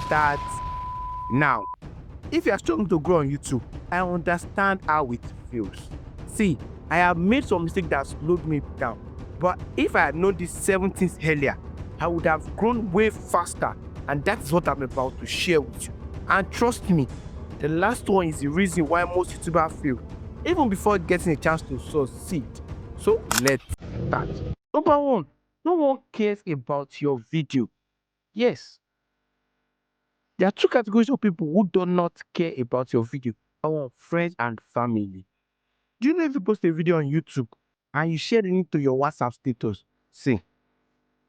start now. If you are struggling to grow on YouTube, I understand how it feels. See, I have made some mistakes that slowed me down. But if I had known these 7 things earlier, I would have grown way faster. And that is what I'm about to share with you. And trust me, the last one is the reason why most YouTubers fail, even before getting a chance to succeed. So let's start. Number 1, no one cares about your video. Yes, there are 2 categories of people who do not care about your video. Number 1, friends and family. Do you know if you post a video on YouTube and you share the link to your WhatsApp status, see,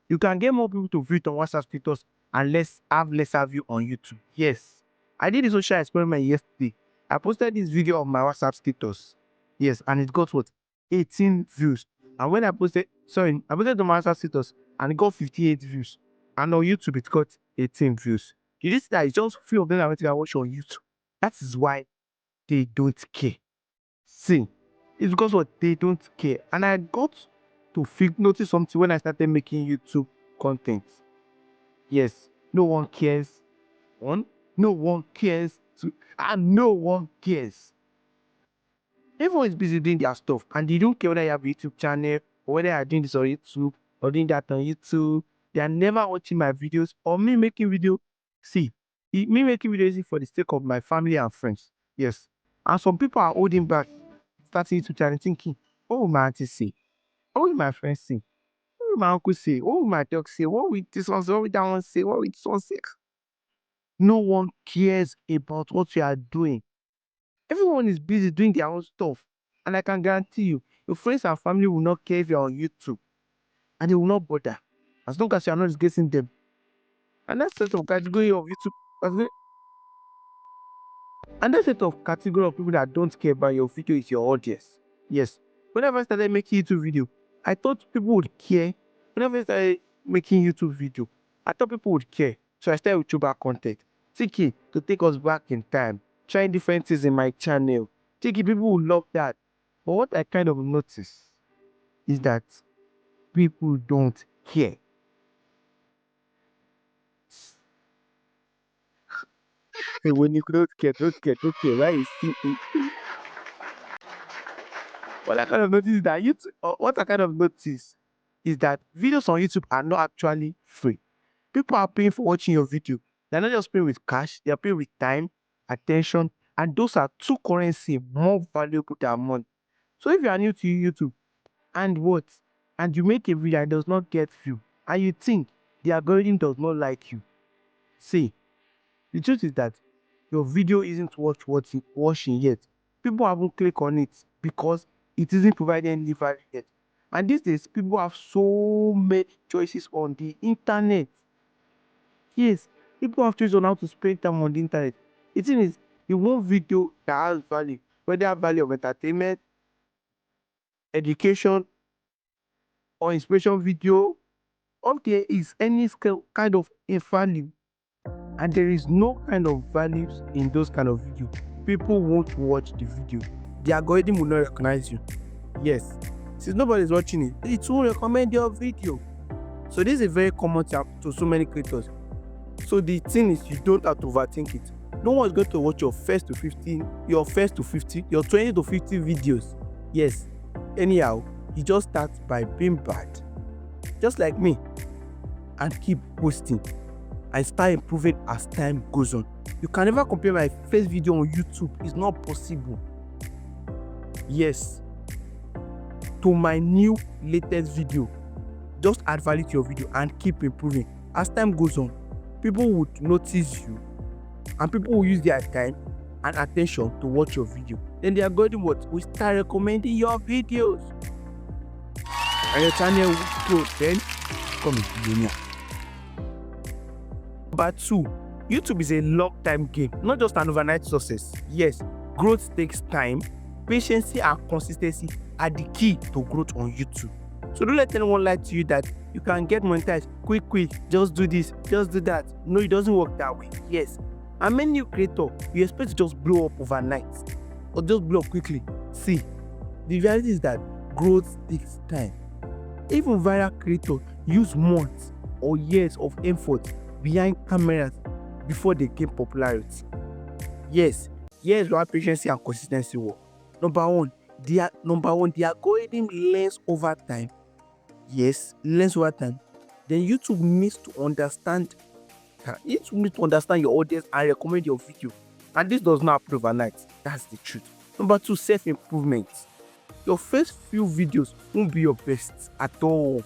you can get more people to view it on WhatsApp status and have lesser view on YouTube. Yes, I did a social experiment yesterday. I posted this video on my WhatsApp status. Yes, and it got what? 18 views. And when I posted it on my WhatsApp status and it got 58 views. And on YouTube, it got 18 views. You see that it's just few of them I went to watch on YouTube. That is why they don't care. See, it's because what they don't care. And I got to notice something when I started making YouTube content. Yes, no one cares. No one cares. And no one cares. Everyone is busy doing their stuff and they don't care whether you have a YouTube channel or whether you are doing this on YouTube or doing that on YouTube. They are never watching my videos or me making videos. See, me making videos is for the sake of my family and friends. Yes. And some people are holding back, starting YouTube channel thinking, what will my auntie say? What will my friends say? What will my uncle say? What will my dog say? What will this one say? What will that one say? What will this one say? No one cares about what you are doing. Everyone is busy doing their own stuff. And I can guarantee you, your friends and family will not care if you're on YouTube. And they will not bother. As long as you are not disgracing them. And that set of category of YouTube. And that set of category of people that don't care about your video is your audience. Yes. Whenever I started making YouTube video, I thought people would care. Whenever I started making YouTube video, I thought people would care. So I started with YouTuber content. Thinking to take us back in time. Trying different things in my channel. Thinking people would love that. But what I kind of noticed is that people don't care. Hey, when you don't care, right? It's simple. What I kind of noticed is that what I kind of noticed is that videos on YouTube are not actually free. People are paying for watching your video. They're not just paying with cash, they're paying with time, attention, and those are 2 currency more valuable than money. So if you are new to YouTube and you make a video and does not get view, and you think the algorithm does not like you, see, the truth is that your video isn't worth watching yet. People haven't clicked on it because it isn't providing any value yet. And these days, people have so many choices on the internet. Yes, people have choices on how to spend time on the internet. The thing is, you want video that has value, whether value of entertainment, education, or inspiration video, or there is any kind of a value. And there is no kind of values in those kind of videos. People won't watch the video. The algorithm will not recognize you. Yes, since nobody is watching it, it won't recommend your video. So this is a very common thing to so many creators. So the thing is, you don't have to overthink it. No one is going to watch your first to 50, your 20 to 50 videos. Yes, anyhow, you just start by being bad, just like me, and keep posting and start improving as time goes on. You can never compare my first video on YouTube. It's not possible. Yes, to my new latest video. Just add value to your video and keep improving. As time goes on, people would notice you and people will use their time and attention to watch your video. Then the algorithm will start recommending your videos. And your channel will grow, then become a billionaire. Number 2, YouTube is a long-time game, not just an overnight success. Yes, growth takes time. Patience and consistency are the key to growth on YouTube. So don't let anyone lie to you that you can get monetized quick, just do this, just do that. No, it doesn't work that way. Yes. And many new creators, you expect to just blow up overnight or just blow up quickly. See, the reality is that growth takes time. Even viral creators use months or years of effort behind cameras before they gain popularity. Yes, here's why patience and consistency work. Number one, the algorithm learns over time. Yes, learns over time. Then YouTube needs to understand. YouTube needs to understand your audience and recommend your video. And this does not happen overnight. That's the truth. Number two, self-improvement. Your first few videos won't be your best at all.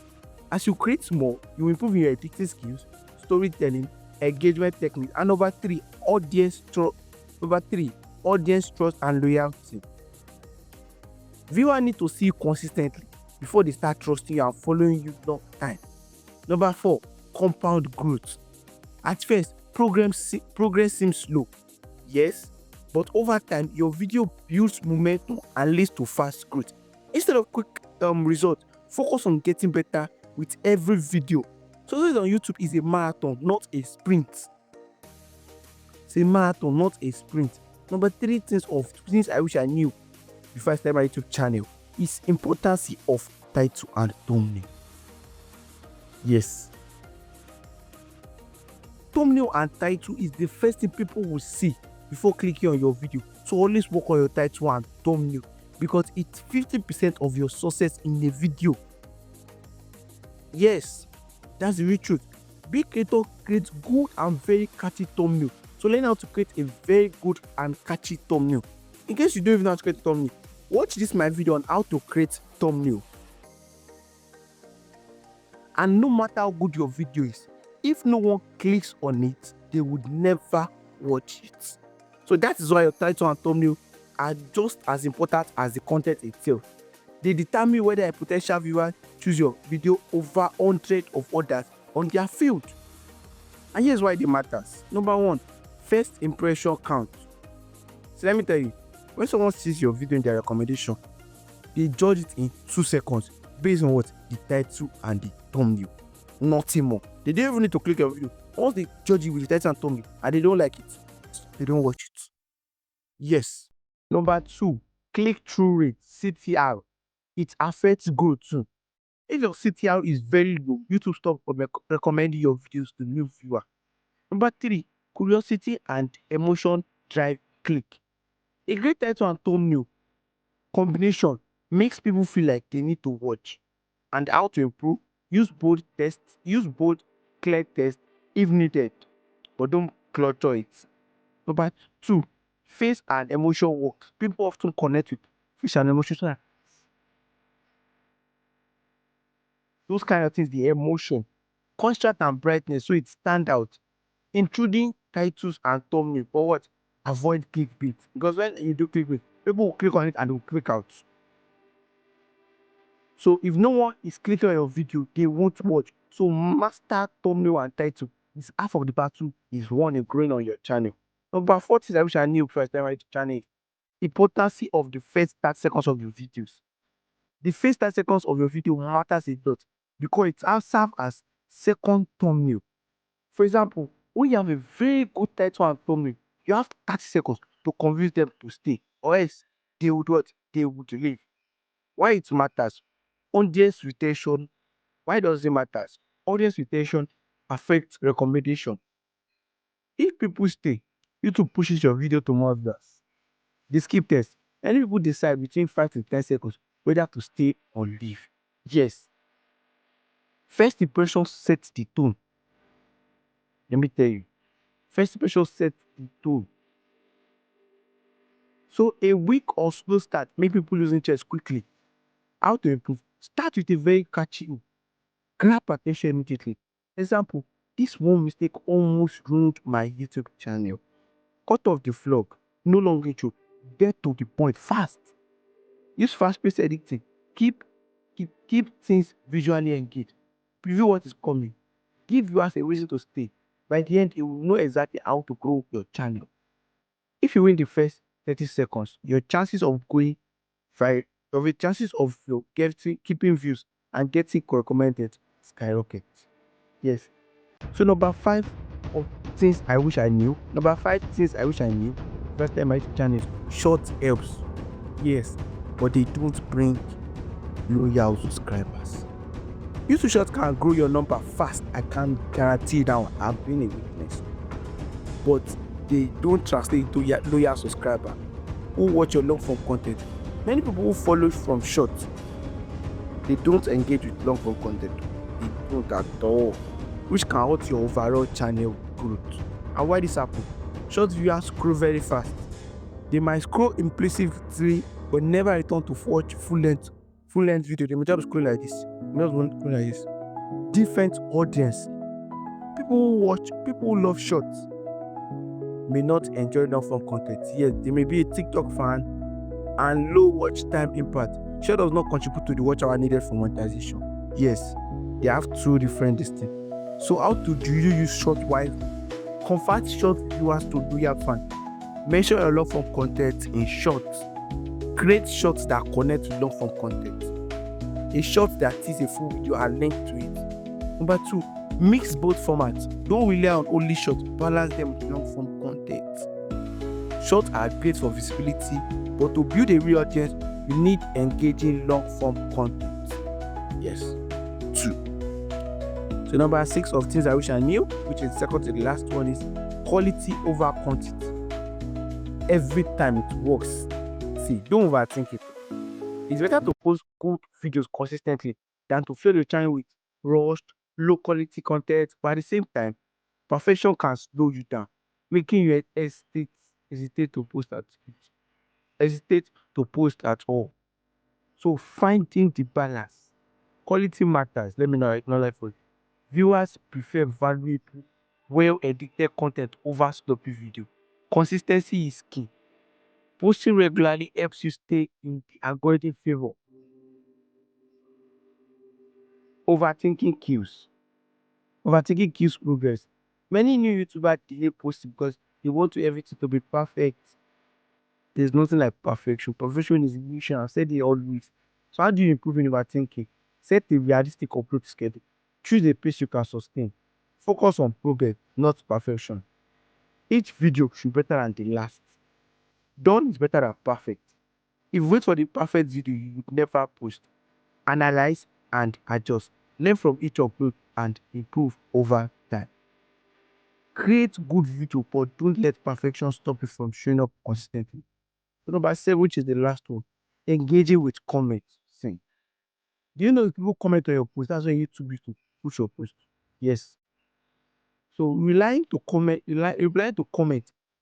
As you create more, you improve in your editing skills, storytelling, engagement technique, and number three, audience trust. Audience trust and loyalty. Viewers need to see you consistently before they start trusting you and following you long time. Number four, compound growth. At first, progress seems slow. Yes, but over time, your video builds momentum and leads to fast growth. Instead of quick results, focus on getting better with every video. Success on YouTube is a marathon, not a sprint. It's a marathon, not a sprint. Number three, things I wish I knew before I started my YouTube channel is importance of title and thumbnail. Yes. Thumbnail and title is the first thing people will see before clicking on your video. So always work on your title and thumbnail because it's 50% of your success in a video. Yes, that's the real truth. Big creator creates good and very catchy thumbnail. So learn how to create a very good and catchy thumbnail. In case you don't even know how to create a thumbnail, watch this my video on how to create thumbnail. And no matter how good your video is, if no one clicks on it, they would never watch it. So that is why your title and thumbnail are just as important as the content itself. They determine whether a potential viewer choose your video over hundreds of others on their field. And here's why they matters. Number one, first impression count. So let me tell you, when someone sees your video in their recommendation, they judge it in 2 seconds based on what? The title and the thumbnail. Nothing more. They don't even need to click your video. Once they judge you with the title and thumbnail and they don't like it, they don't watch it. Yes. Number two, click-through rate, CTR. It affects growth too. If your CTR is very low, YouTube stop recommending your videos to new viewer. Number three, curiosity and emotion drive click. A great title and thumbnail combination makes people feel like they need to watch. And how to improve? Use bold tests, use bold, clear tests if needed, but don't clutter it. Number two, face and emotion works. People often connect with face and emotion. So those kind of things, the emotion, contrast and brightness, so it stand out. Including titles and thumbnail, but what? Avoid clickbait. Because when you do clickbait, people will click on it and they will click out. So if no one is clicking on your video, they won't watch. So master thumbnail and title is half of the battle is won in growing on your channel. Number four things I wish I knew before I started my channel is importance of the first 30 seconds of your videos. The first 30 seconds of your video matters a lot because it serves as second thumbnail. For example, when you have a very good title and thumbnail, you have 30 seconds to convince them to stay, or else they would what? They would leave. Why it matters? Audience retention. Why does it matter? Audience retention affects recommendation. If people stay, YouTube pushes your video to more viewers. The skip test. Any people decide between 5 to 10 seconds whether to stay or leave. Yes. First impression sets the tone. Let me tell you. First impression sets the tone. So a weak or slow start make people lose interest quickly. How to improve? Start with a very catchy hook. Grab attention immediately. Example, this one mistake almost ruined my YouTube channel. Cut off the vlog. No long intro. Get to the point fast. Use fast-paced editing. Keep things visually engaged. Preview what is coming. Give viewers a reason to stay. By the end, you will know exactly how to grow your channel. If you win the first 30 seconds, your chances of going viral, your chances of keeping views and getting recommended skyrocket. Yes. So number 5 of things I wish I knew. Number 5 things I wish I knew. First time my channel is short helps. Yes, but they don't bring loyal subscribers. YouTube Shorts can grow your number fast. I can guarantee that. I've been a witness. but they don't translate into loyal subscriber who watch your long form content. Many people who follow from short, they don't engage with long form content. They don't at all, which can hurt your overall channel growth. And why this happen? Short viewers scroll very fast. They might scroll implicitly but never return to watch full length video. They may just scroll like this. Different audience. People who love shorts may not enjoy long form content. Yes, they may be a TikTok fan and low watch time impact. Short does not contribute to the watch hour needed for monetization. Yes, they have two different things. So how do you use short wisely? Convert short viewers to loyal fans. Mention your long form content in shorts. Create shorts that connect to long form content. A short that is a full video and link to it. Number 2, mix both formats. Don't rely on only short, balance them with long form content. Shorts are great for visibility, but to build a real audience, you need engaging long form content. Yes. 2. So number 6 of things I wish I knew, which is second to the last one, is quality over quantity. Every time it works. See, don't overthink it. It's better to post good videos consistently than to fill your channel with rushed, low quality content. But at the same time, perfection can slow you down, making you hesitate to post at all. So finding the balance. Quality matters. Let me know acknowledge for you. Viewers prefer valuable, well-edited content over sloppy video. Consistency is key. Posting regularly helps you stay in the algorithm favor. Overthinking kills. Overthinking kills progress. Many new YouTubers delay posting because they want everything to be perfect. There's nothing like perfection. Perfection is illusion. I've said it always. So how do you improve in overthinking? Set a realistic upload schedule. Choose a pace you can sustain. Focus on progress, not perfection. Each video should be better than the last. Done is better than perfect. If you wait for the perfect video, you would never post. Analyze and adjust. Learn from each upload and improve over time. Create good video, but don't let perfection stop you from showing up consistently. So number 7, which is the last one, engaging with comments. Do you know if people comment on your post? That's why YouTube used to push your post. Yes. So replying to comment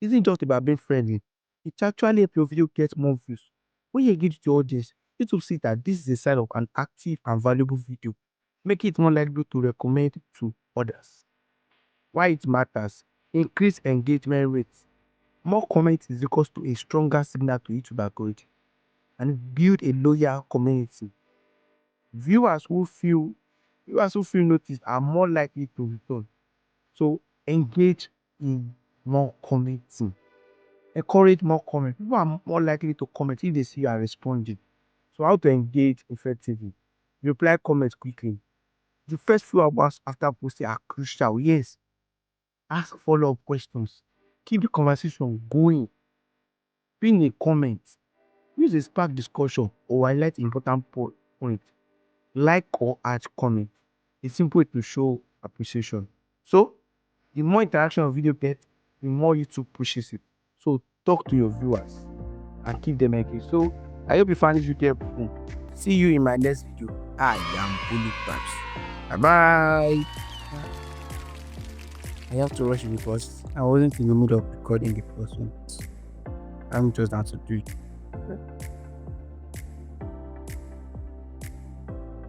isn't just about being friendly. It actually helps your video get more views. When you engage with your audience, YouTube see that this is a sign of an active and valuable video. Make it more likely to recommend it to others. Why it matters? Increase engagement rates. More comments is equals to a stronger signal to YouTube algorithm, and build a loyal community. Viewers who feel noticed are more likely to return. So engage in more commenting. Encourage more comments. People are more likely to comment if they see you are responding. So how to engage effectively? Reply comments quickly. The first few hours after posting are crucial. Yes. Ask follow-up questions. Keep the conversation going. Pin a comment. Use a spark discussion or highlight important points. Like or add comment. A simple way to show appreciation. So the more interaction a video gets, the more YouTube pushes it. So talk to your viewers and keep them engaged. So I hope you find this video helpful. See you in my next video. I am Bully Babs. Bye bye. I have to rush because I wasn't in the mood of recording the first one. I'm just not to do it.